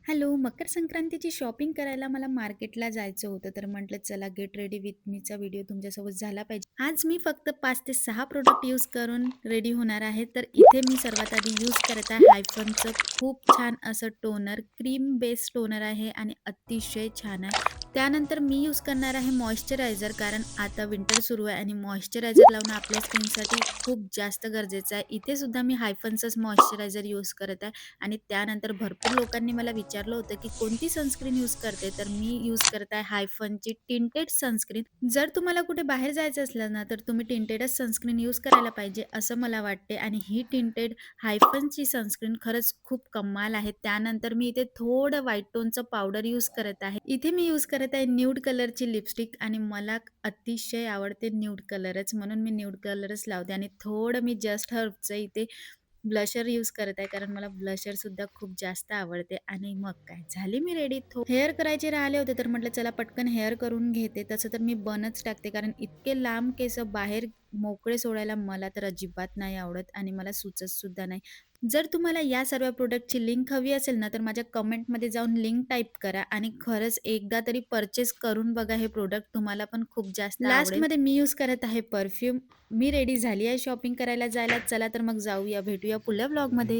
Hello, मकर संक्रांतीची shopping करायला मला मार्केटला जायचं होतं, तर म्हटलं चला गेट रेडी विथ मीचा व्हिडिओ तुमच्यासोबत झाला पाहिजे. आज मी फक्त 5 ते 6 प्रॉडक्ट यूज करून रेडी होणार आहे. तर इथे मी सर्वात आधी यूज करत आहे हायफनचं खूप छान असं टोनर, क्रीम बेस टोनर आहे आणि अतिशय छान आहे. त्यानंतर मी यूज करणार आहे मॉइश्चरायझर, कारण आता विंटर सुरू आहे आणि मॉइश्चरायझर लावणं आपल्या स्किनसाठी खूप जास्त गरजेचं आहे. इथे सुद्धा मी हायफनचंच मॉइश्चरायझर यूज करत आहे. आणि त्यानंतर भरपूर लोकांनी मला विचारलं होतं, की कोणती सनस्क्रीन यूज करते? तर मी यूज करत आहे हायफनची टिंटेड सनस्क्रीन. जर तुम्हाला कुठे बाहेर जायचं असलं ना, तर तुम्ही टिंटेडच सनस्क्रीन यूज करायला पाहिजे, असं मला वाटते. आणि ही टिंटेड हायफनची सनस्क्रीन खरंच खूप कमाल आहे. त्यानंतर मी इथे थोडं व्हाईट टोनचं पावडर यूज करत आहे. इथे मी यूज करत आहे न्यूड कलरची लिपस्टिक आणि मला अतिशय आवडते न्यूड कलरच, म्हणून मी न्यूड कलरच लावते. आणि थोडं मी जस्ट हर्बचं इथे ब्लशर यूज करत आहे, कारण मला ब्लशर सुद्धा खूप जास्त आवडते. आणि मग काय झाली मी रेडी. हेअर करायचे राहिले होते, तर म्हटलं चला पटकन हेअर करून घेते. तसं तर मी बनच टाकते, कारण इतके लांब केस बाहेर मोकळे सोडायला मला तर अजिबात नाही आवडत आणि मला सुचत सुद्धा नाही. जर तुम्हाला या सर्व प्रोडक्टची लिंक हवी असेल ना, तर माझ्या कमेंटमध्ये जाऊन लिंक टाइप करा आणि खरंच एकदा तरी परचेस करून बघा. हे प्रोडक्ट तुम्हाला पण खूप जास्त आवडेल. लास्टमध्ये मी यूज करत आहे परफ्यूम. मी रेडी झाली आहे शॉपिंग करायला जायला. चला तर मग जाऊया, भेटूया पुढल्या व्लॉगमध्ये.